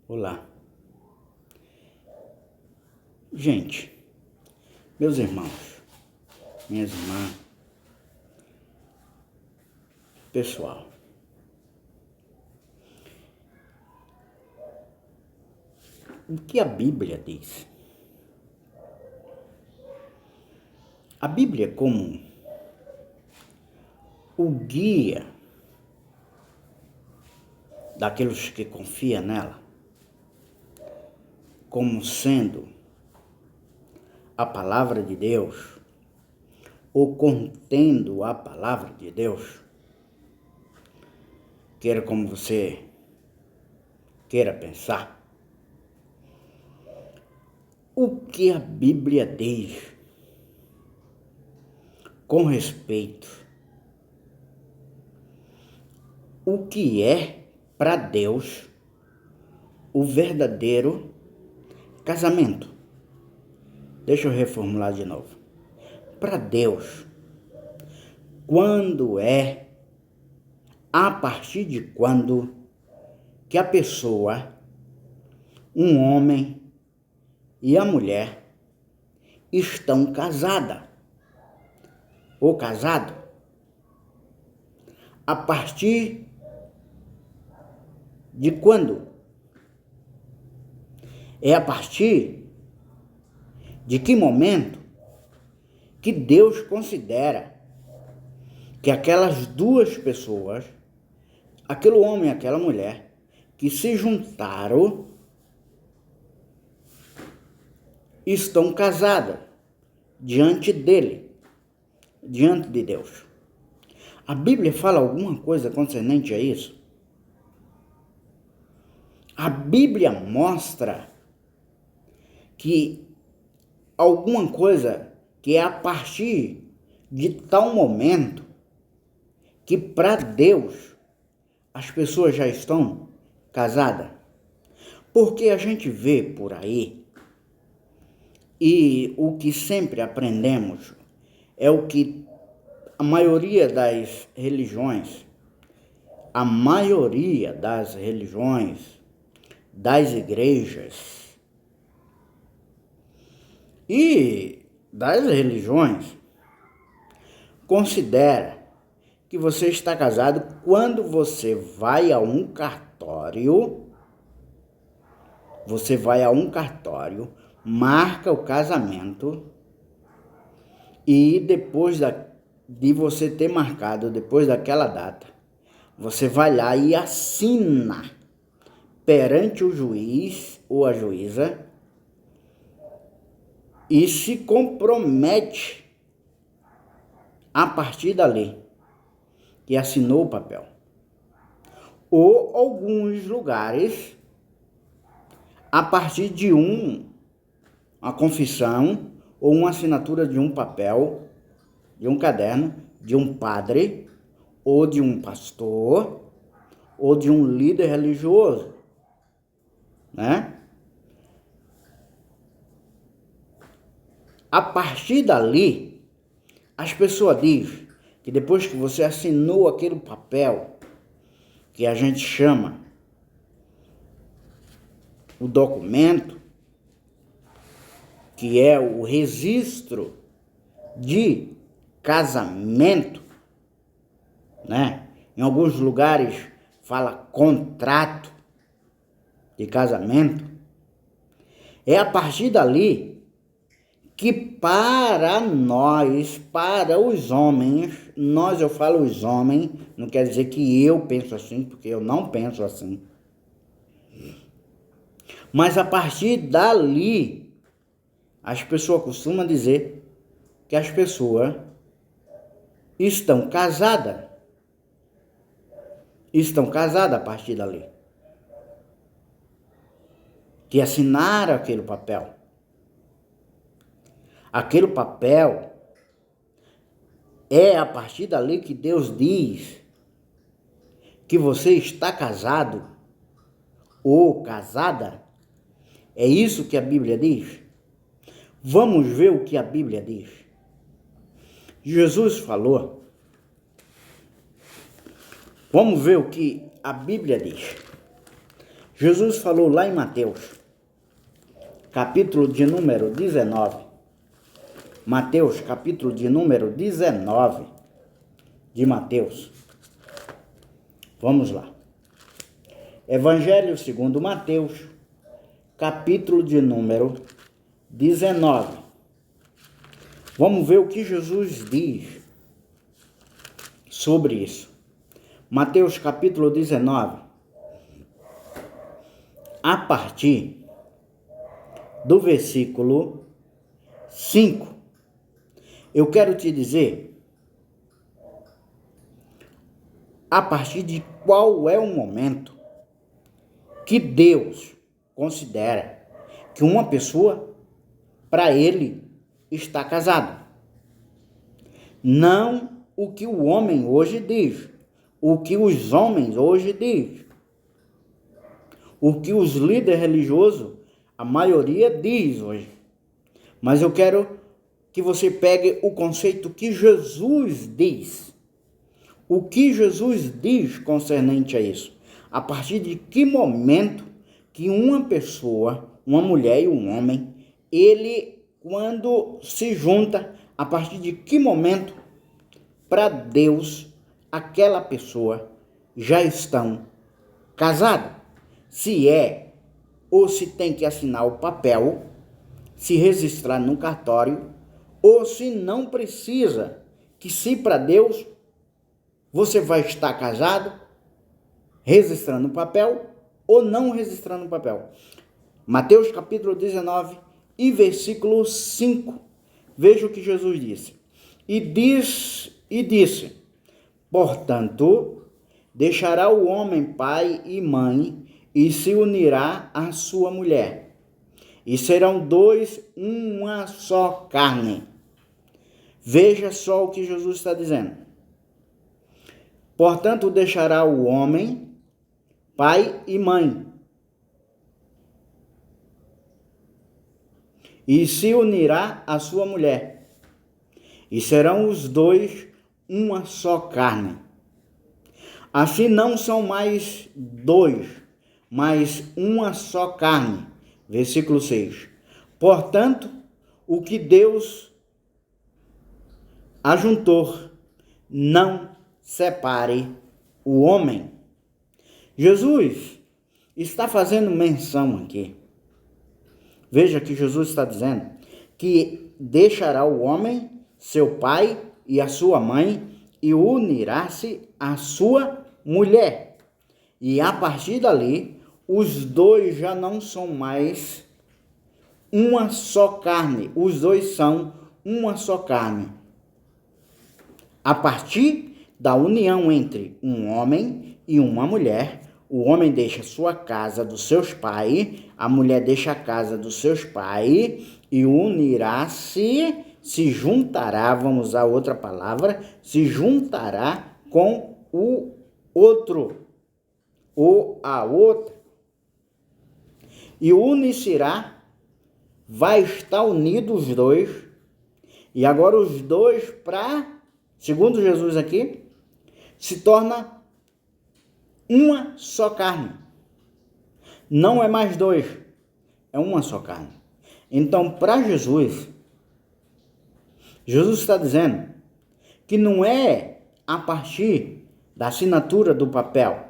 Olá. Gente, meus irmãos, minhas irmãs, pessoal, o que a Bíblia diz? A Bíblia, como o guia daqueles que confiam nela, como sendo a palavra de Deus, ou contendo a palavra de Deus, queira como você queira pensar, o que a Bíblia diz com respeito o que é para Deus o verdadeiro casamento. Deixa eu reformular de novo. Para Deus, quando é, a partir de quando que a pessoa, um homem e a mulher estão casada ou casado, a partir de quando? É a partir de que momento que Deus considera que aquelas duas pessoas, aquele homem e aquela mulher, que se juntaram, estão casadas diante dele, diante de Deus. A Bíblia fala alguma coisa concernente a isso? A Bíblia mostra que alguma coisa que é a partir de tal momento que para Deus as pessoas já estão casadas. Porque a gente vê por aí, e o que sempre aprendemos é o que a maioria das religiões, das igrejas e das religiões considera que você está casado quando você vai a um cartório, marca o casamento e depois de você ter marcado, depois daquela data, você vai lá e assina perante o juiz ou a juíza e se compromete a partir dali que assinou o papel. Ou alguns lugares, a partir de uma confissão ou uma assinatura de um papel, de um caderno, de um padre, ou de um pastor, ou de um líder religioso, né? A partir dali, as pessoas dizem que depois que você assinou aquele papel, que a gente chama o documento, que é o registro de casamento, né? Em alguns lugares fala contrato de casamento. É a partir dali que para nós, para os homens, eu falo os homens, não quer dizer que eu penso assim, porque eu não penso assim. Mas a partir dali, as pessoas costumam dizer que as pessoas estão casadas. Estão casadas a partir dali. Que assinaram aquele papel. Aquele papel é a partir dali que Deus diz que você está casado ou casada. É isso que a Bíblia diz? Vamos ver o que a Bíblia diz. Jesus falou. Vamos ver o que a Bíblia diz. Jesus falou lá em Mateus, capítulo de número 19. Mateus, capítulo de número 19 de Mateus. Vamos lá. Evangelho segundo Mateus, capítulo de número 19. Vamos ver o que Jesus diz sobre isso. Mateus capítulo 19, a partir do versículo 5. Eu quero te dizer a partir de qual é o momento que Deus considera que uma pessoa, para ele, está casado. Não o que o homem hoje diz, o que os homens hoje dizem, o que os líderes religiosos, a maioria diz hoje. Mas eu quero que você pegue o conceito que Jesus diz. O que Jesus diz concernente a isso. A partir de que momento que uma pessoa, uma mulher e um homem, ele, quando se junta, a partir de que momento, para Deus, aquela pessoa já estão casados. Se é, ou se tem que assinar o papel, se registrar no cartório, ou se não precisa, que se para Deus você vai estar casado, registrando o papel ou não registrando o papel. Mateus capítulo 19 e versículo 5. Veja o que Jesus disse. E disse, portanto, deixará o homem pai e mãe e se unirá à sua mulher. E serão dois, uma só carne. Veja só o que Jesus está dizendo. Portanto, deixará o homem pai e mãe e se unirá à sua mulher. E serão os dois uma só carne. Assim não são mais dois, mas uma só carne. Versículo 6. Portanto, o que Deus ajuntou, não separe o homem. Jesus está fazendo menção aqui. Veja que Jesus está dizendo que deixará o homem, seu pai e a sua mãe, e unirá-se à sua mulher. E a partir dali, os dois já não são mais uma só carne. Os dois são uma só carne. A partir da união entre um homem e uma mulher, o homem deixa sua casa dos seus pais, a mulher deixa a casa dos seus pais e unirá-se, se juntará, vamos usar outra palavra, se juntará com o outro ou a outra. E unirá, vai estar unidos os dois, e agora os dois, segundo Jesus aqui, se torna uma só carne. Não é mais dois, é uma só carne. Então, para Jesus, Jesus está dizendo que não é a partir da assinatura do papel.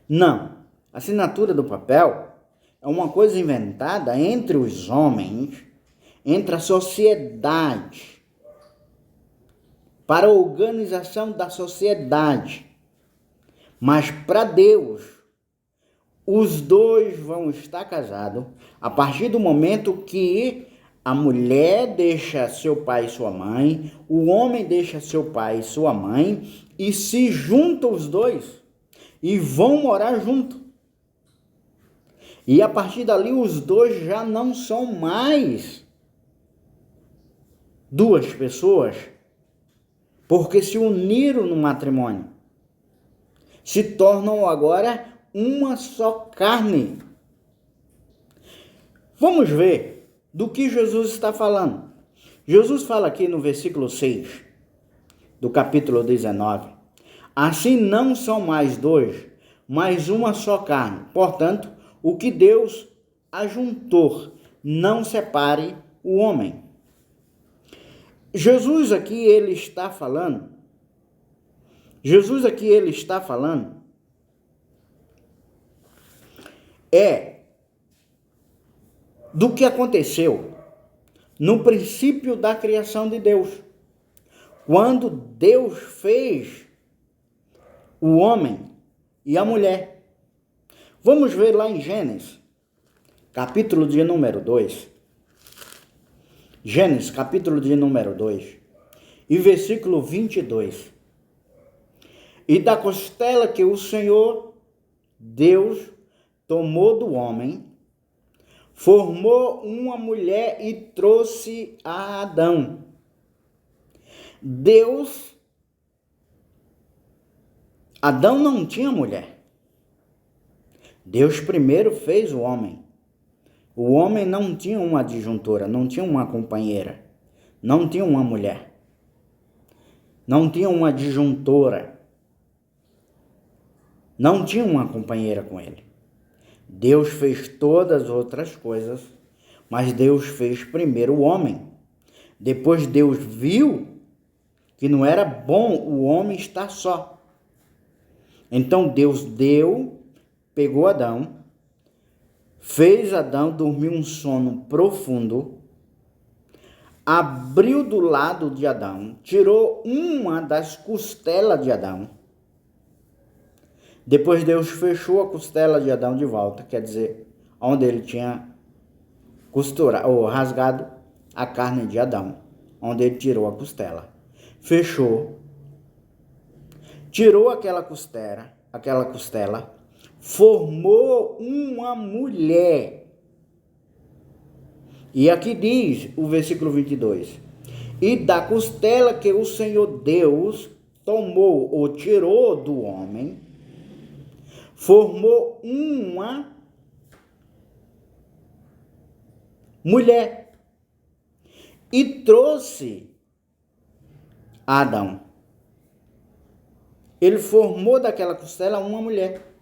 Não, a assinatura do papel é uma coisa inventada entre os homens, entre a sociedade, para a organização da sociedade. Mas para Deus, os dois vão estar casados a partir do momento que a mulher deixa seu pai e sua mãe, o homem deixa seu pai e sua mãe, e se juntam os dois e vão morar junto. E a partir dali os dois já não são mais duas pessoas, porque se uniram no matrimônio. Se tornam agora uma só carne. Vamos ver do que Jesus está falando. Jesus fala aqui no versículo 6 do capítulo 19. Assim não são mais dois, mas uma só carne. Portanto, o que Deus ajuntou, não separe o homem. Jesus aqui ele está falando do que aconteceu no princípio da criação de Deus. Quando Deus fez o homem e a mulher. Vamos ver lá em Gênesis, capítulo de número 2. Gênesis, capítulo de número 2, e versículo 22. E da costela que o Senhor Deus tomou do homem, formou uma mulher e trouxe a Adão. Adão não tinha mulher. Deus primeiro fez o homem. O homem não tinha uma adjuntora, não tinha uma companheira, não tinha uma mulher, não tinha uma adjuntora, não tinha uma companheira com ele. Deus fez todas as outras coisas, mas Deus fez primeiro o homem. Depois Deus viu que não era bom o homem estar só. Então Deus pegou Adão, fez Adão dormir um sono profundo, abriu do lado de Adão, tirou uma das costelas de Adão. Depois Deus fechou a costela de Adão de volta, quer dizer, onde ele tinha costurado ou rasgado a carne de Adão, onde ele tirou a costela. Fechou, tirou aquela costela, formou uma mulher. E aqui diz o versículo 22. E da costela que o Senhor Deus tomou ou tirou do homem, formou uma mulher e trouxe a Adão. Ele formou daquela costela uma mulher.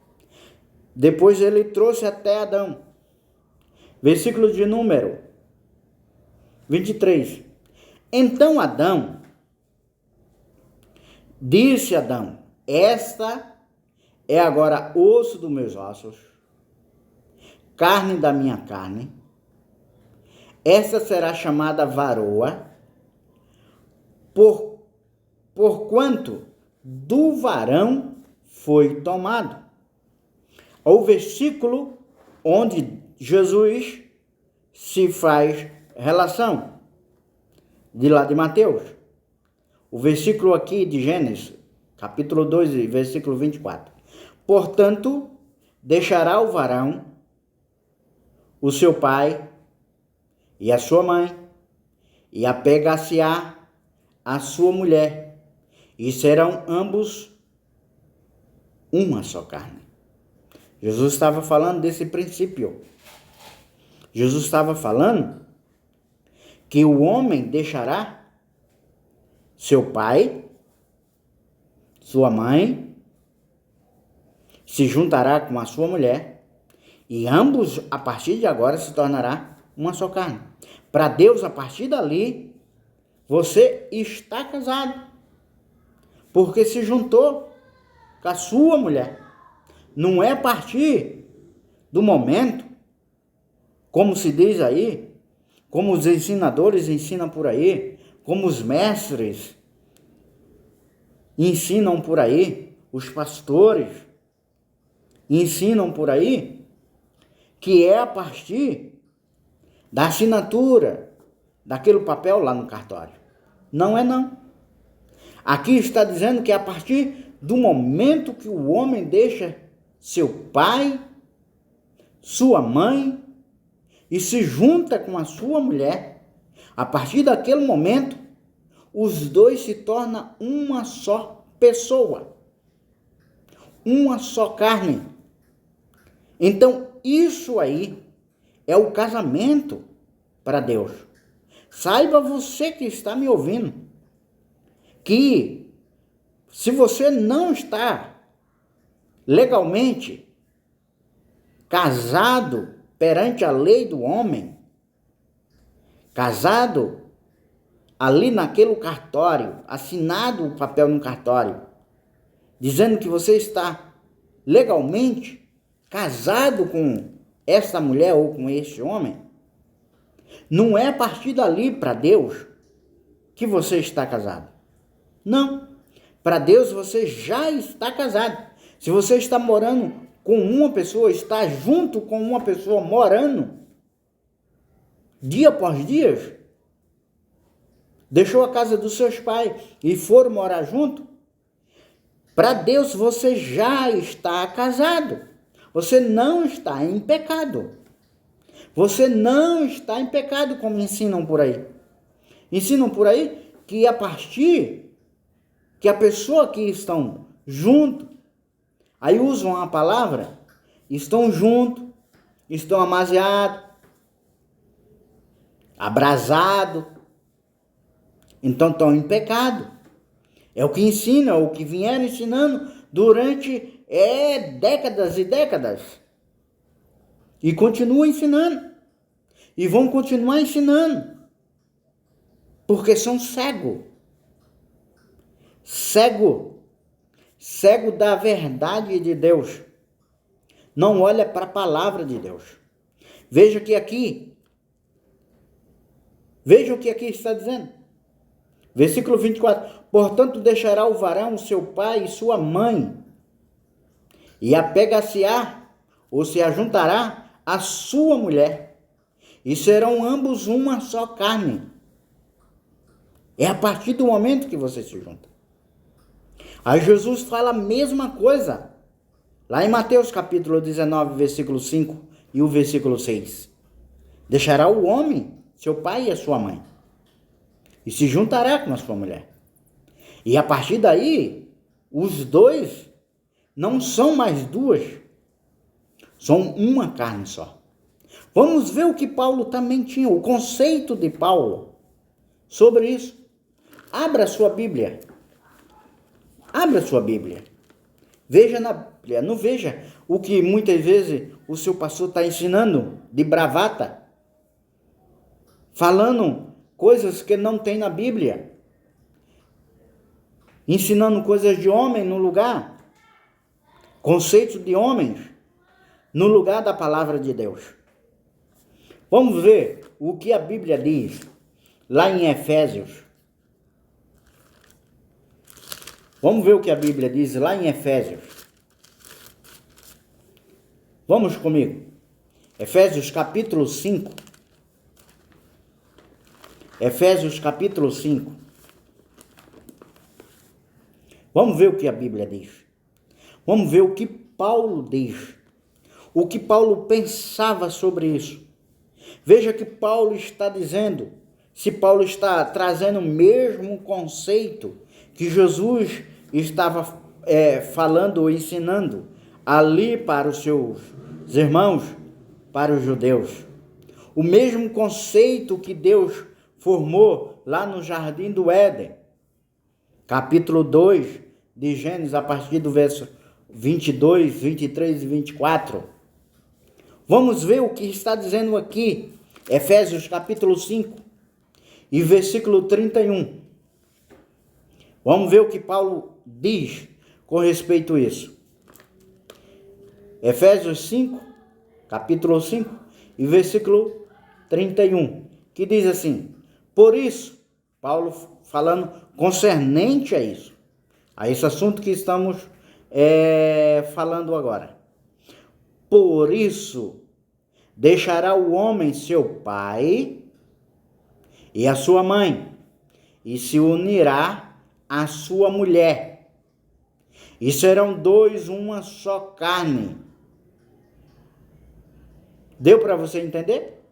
Depois ele trouxe até Adão. Versículo de número 23. Então Adão disse a Adão: esta é agora osso dos meus ossos, carne da minha carne. Essa será chamada varoa, porquanto do varão foi tomado. O versículo onde Jesus se faz relação, de lá de Mateus. O versículo aqui de Gênesis, capítulo 2, versículo 24. Portanto, deixará o varão o seu pai e a sua mãe, e apegar-se-á a sua mulher, e serão ambos uma só carne. Jesus estava falando desse princípio. Jesus estava falando que o homem deixará seu pai, sua mãe, se juntará com a sua mulher, e ambos, a partir de agora, se tornará uma só carne. Para Deus, a partir dali, você está casado, porque se juntou com a sua mulher. Não é a partir do momento, como se diz aí, como os ensinadores ensinam por aí, como os mestres ensinam por aí, os pastores ensinam por aí, que é a partir da assinatura daquele papel lá no cartório. Não é não. Aqui está dizendo que é a partir do momento que o homem deixa seu pai, sua mãe e se junta com a sua mulher, a partir daquele momento, os dois se tornam uma só pessoa, uma só carne. Então, isso aí é o casamento para Deus. Saiba você que está me ouvindo, que se você não está legalmente, casado perante a lei do homem, casado ali naquele cartório, assinado o papel no cartório, dizendo que você está legalmente casado com essa mulher ou com este homem, não é a partir dali para Deus que você está casado. Não. Para Deus você já está casado. Se você está morando com uma pessoa, está junto com uma pessoa morando, dia após dia, deixou a casa dos seus pais e foram morar junto, para Deus você já está casado. Você não está em pecado. Você não está em pecado, como ensinam por aí. Ensinam por aí que a partir que a pessoa que estão junto, aí usam a palavra, estão junto, estão amaziados, abrasados, então estão em pecado. É o que ensina, é o que vieram ensinando durante décadas e décadas. E continuam ensinando. E vão continuar ensinando. Porque são cegos. Cego da verdade de Deus. Não olha para a palavra de Deus. Veja o que aqui está dizendo. Versículo 24. Portanto, deixará o varão seu pai e sua mãe, e apega-se-á, ou se ajuntará, à sua mulher, e serão ambos uma só carne. É a partir do momento que você se junta. Aí Jesus fala a mesma coisa, lá em Mateus capítulo 19, versículo 5 e o versículo 6. Deixará o homem, seu pai e a sua mãe, e se juntará com a sua mulher. E a partir daí, os dois não são mais duas, são uma carne só. Vamos ver o que Paulo também tinha, o conceito de Paulo sobre isso. Abra sua Bíblia. Abra sua Bíblia. Veja na Bíblia, não veja o que muitas vezes o seu pastor está ensinando de bravata, falando coisas que não tem na Bíblia, ensinando coisas de homem no lugar, conceitos de homens no lugar da palavra de Deus. Vamos ver o que a Bíblia diz lá em Efésios. Vamos ver o que a Bíblia diz lá em Efésios. Vamos comigo. Efésios capítulo 5. Efésios capítulo 5. Vamos ver o que a Bíblia diz. Vamos ver o que Paulo diz. O que Paulo pensava sobre isso. Veja que Paulo está dizendo, se Paulo está trazendo o mesmo conceito que Jesus estava falando ou ensinando ali para os seus irmãos, para os judeus. O mesmo conceito que Deus formou lá no Jardim do Éden. Capítulo 2 de Gênesis, a partir do verso 22, 23 e 24. Vamos ver o que está dizendo aqui, Efésios capítulo 5 e versículo 31. Vamos ver o que Paulo diz com respeito a isso. Efésios 5, capítulo 5 e versículo 31, que diz assim: por isso, Paulo falando concernente a isso, a esse assunto que estamos falando agora. Por isso, deixará o homem seu pai e a sua mãe, e se unirá à sua mulher, e serão dois uma só carne. Deu para você entender?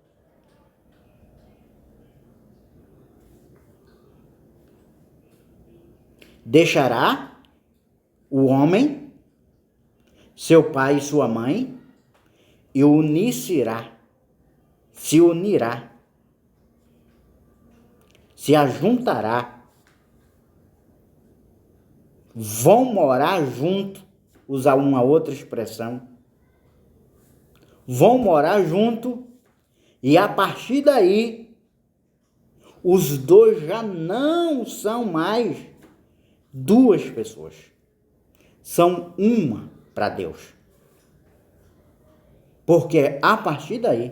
Deixará o homem, seu pai e sua mãe, e se unirá, se ajuntará, vão morar junto usar uma outra expressão, vão morar junto e a partir daí os dois já não são mais duas pessoas, são uma para Deus. Porque a partir daí,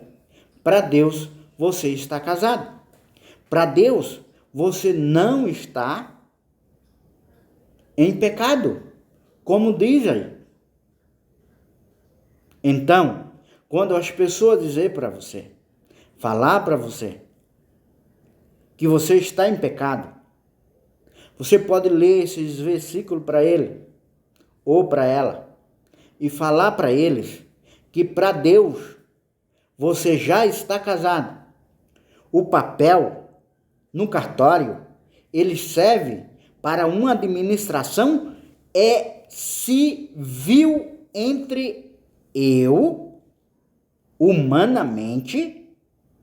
para Deus, você está casado. Para Deus, você não está em pecado, como diz aí. Então, quando as pessoas dizem para você, falar para você, que você está em pecado, você pode ler esses versículos para ele ou para ela e falar para eles que para Deus você já está casado. O papel no cartório, ele serve para uma administração civil entre eu, humanamente,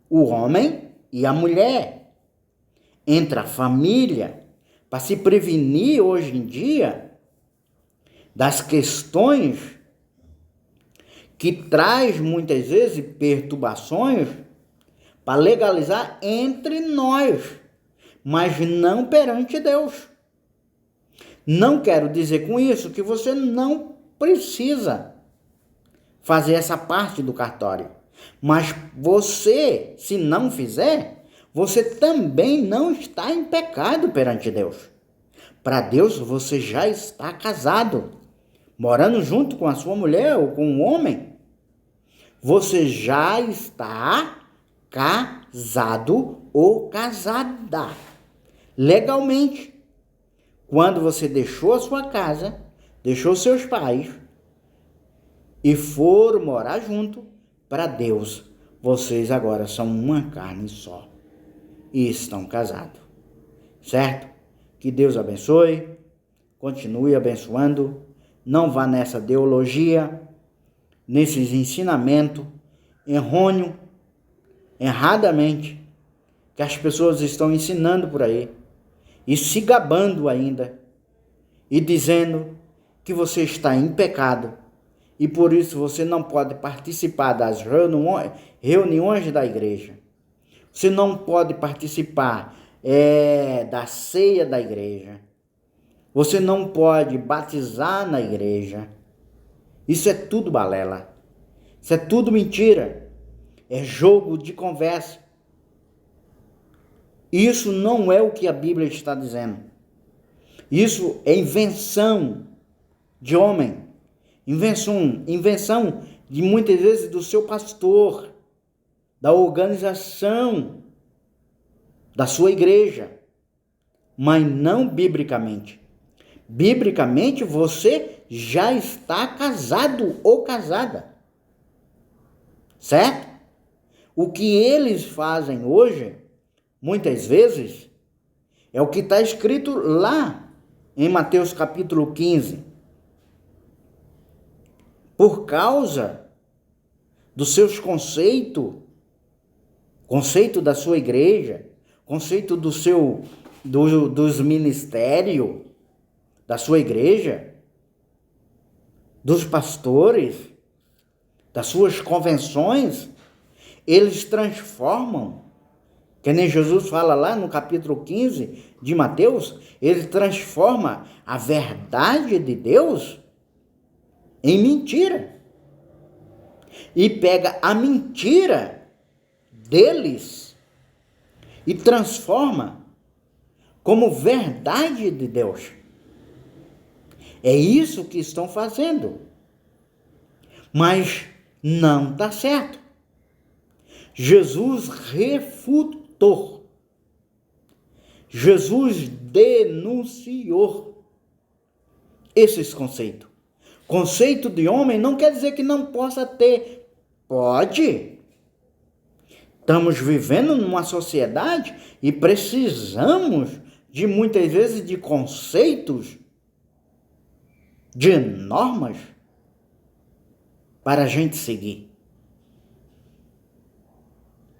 o homem e a mulher, entre a família, para se prevenir hoje em dia das questões que traz muitas vezes perturbações para legalizar entre nós, mas não perante Deus. Não quero dizer com isso que você não precisa fazer essa parte do cartório, mas você, se não fizer, você também não está em pecado perante Deus. Para Deus, você já está casado, morando junto com a sua mulher ou com um homem. Você já está casado ou casada, legalmente. Quando você deixou a sua casa, deixou seus pais e foram morar junto, para Deus, vocês agora são uma carne só e estão casados, certo? Que Deus abençoe, continue abençoando, não vá nessa ideologia, nesses ensinamentos errôneos, erradamente, que as pessoas estão ensinando por aí, e se gabando ainda, e dizendo que você está em pecado, e por isso você não pode participar das reuniões da igreja. Você não pode participar da ceia da igreja. Você não pode batizar na igreja. Isso é tudo balela. Isso é tudo mentira. É jogo de conversa. Isso não é o que a Bíblia está dizendo. Isso é invenção de homem. Invenção de muitas vezes do seu pastor, da organização da sua igreja, mas não biblicamente. Biblicamente você já está casado ou casada, certo? O que eles fazem hoje, muitas vezes, é o que está escrito lá em Mateus capítulo 15. Por causa dos seus conceitos, conceito da sua igreja, conceito dos ministérios da sua igreja, dos pastores, das suas convenções, eles transformam, que nem Jesus fala lá no capítulo 15 de Mateus, ele transforma a verdade de Deus em mentira. E pega a mentira deles e transforma como verdade de Deus. É isso que estão fazendo. Mas não está certo. Jesus refutou. Jesus denunciou esses conceitos. Conceito de homem não quer dizer que não possa ter. Pode. Estamos vivendo numa sociedade e precisamos de muitas vezes de conceitos, de normas para a gente seguir.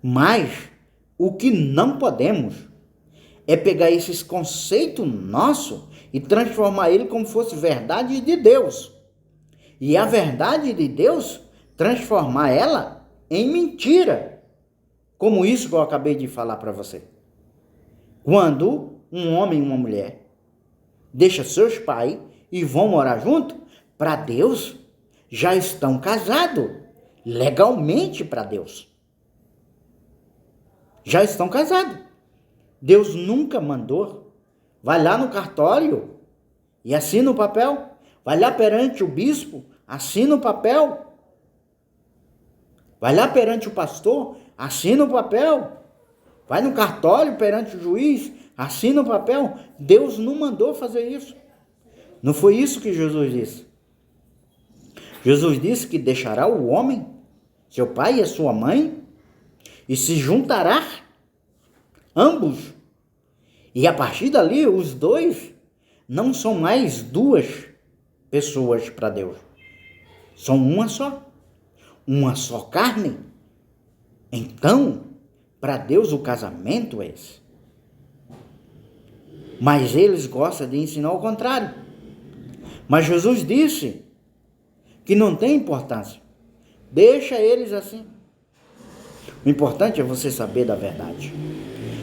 Mas o que não podemos é pegar esses conceitos nossos e transformar ele como fosse verdade de Deus. E a verdade de Deus transformar ela em mentira. Como isso que eu acabei de falar para você. Quando um homem e uma mulher deixam seus pais e vão morar junto, para Deus já estão casados. Legalmente para Deus. Já estão casados. Deus nunca mandou. Vai lá no cartório e assina o papel. Vai lá perante o bispo, assina o papel. Vai lá perante o pastor, assina o papel. Vai no cartório perante o juiz, assina o papel. Deus não mandou fazer isso. Não foi isso que Jesus disse. Jesus disse que deixará o homem, seu pai e a sua mãe, e se juntará ambos. E a partir dali, os dois não são mais duas pessoas para Deus. São uma só carne. Então, para Deus o casamento é esse. Mas eles gostam de ensinar o contrário. Mas Jesus disse que não tem importância. Deixa eles assim. O importante é você saber da verdade.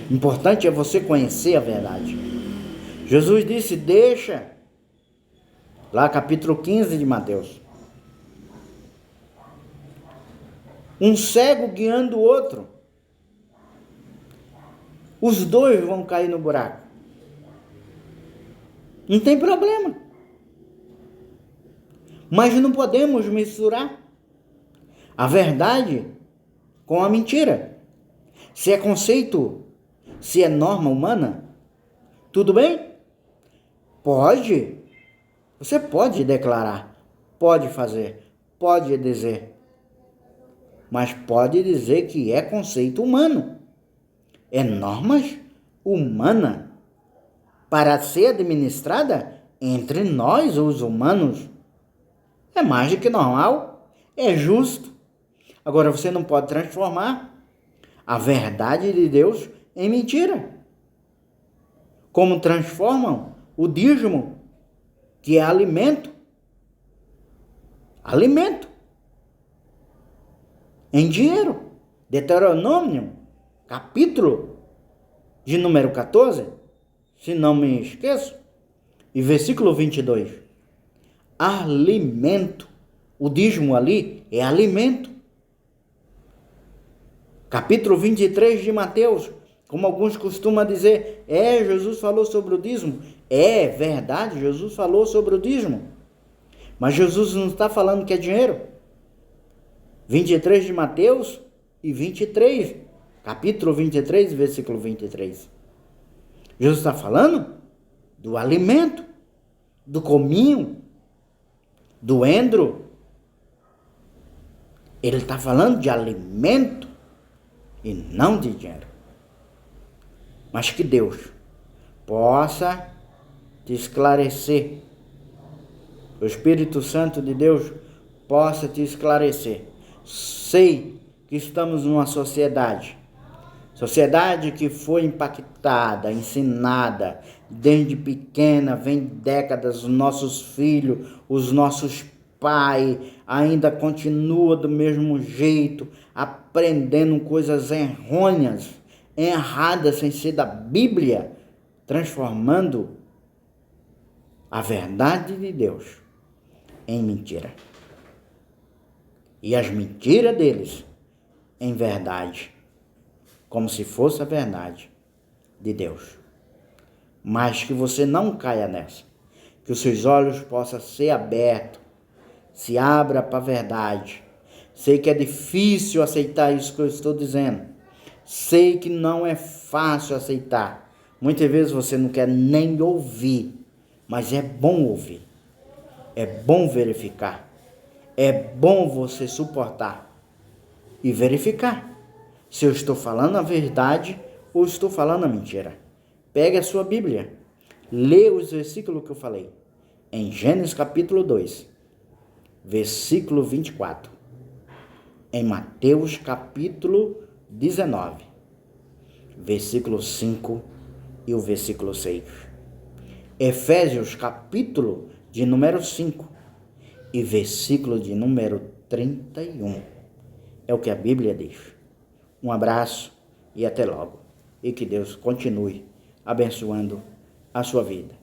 O importante é você conhecer a verdade. Jesus disse, deixa. Lá capítulo 15 de Mateus. Um cego guiando o outro. Os dois vão cair no buraco. Não tem problema. Mas não podemos misturar a verdade com a mentira. Se é conceito, se é norma humana, tudo bem? Pode. Você pode declarar, pode fazer, pode dizer. Mas pode dizer que é conceito humano. É normas humanas para ser administrada entre nós, os humanos. É mais do que normal, é justo. Agora você não pode transformar a verdade de Deus em mentira. Como transformam o dízimo, que é alimento, em dinheiro. Deuteronômio, capítulo de número 14, se não me esqueço, e versículo 22. Alimento. O dízimo ali é alimento. Capítulo 23 de Mateus, como alguns costumam dizer, Jesus falou sobre o dízimo. É verdade, Jesus falou sobre o dízimo. Mas Jesus não está falando que é dinheiro. 23 de Mateus e 23, capítulo 23, versículo 23. Jesus está falando do alimento, do cominho, do endro. Ele está falando de alimento e não de dinheiro. Mas que Deus possa te esclarecer. O Espírito Santo de Deus possa te esclarecer. Sei que estamos numa sociedade que foi impactada, ensinada, desde pequena, vem décadas, os nossos filhos, os nossos pais, ainda continuam do mesmo jeito, aprendendo coisas errôneas, erradas, sem ser da Bíblia, transformando a verdade de Deus em mentira. E as mentiras deles em verdade, como se fosse a verdade de Deus. Mas que você não caia nessa, que os seus olhos possam ser abertos, se abra para a verdade. Sei que é difícil aceitar isso que eu estou dizendo, sei que não é fácil aceitar, muitas vezes você não quer nem ouvir, mas é bom ouvir, é bom verificar, é bom você suportar e verificar se eu estou falando a verdade ou estou falando a mentira. Pegue a sua Bíblia, lê os versículos que eu falei, em Gênesis capítulo 2, versículo 24, em Mateus capítulo 19, versículo 5 e o versículo 6, Efésios capítulo de número 5 e versículo de número 31. É o que a Bíblia diz. Um abraço e até logo. E que Deus continue abençoando a sua vida.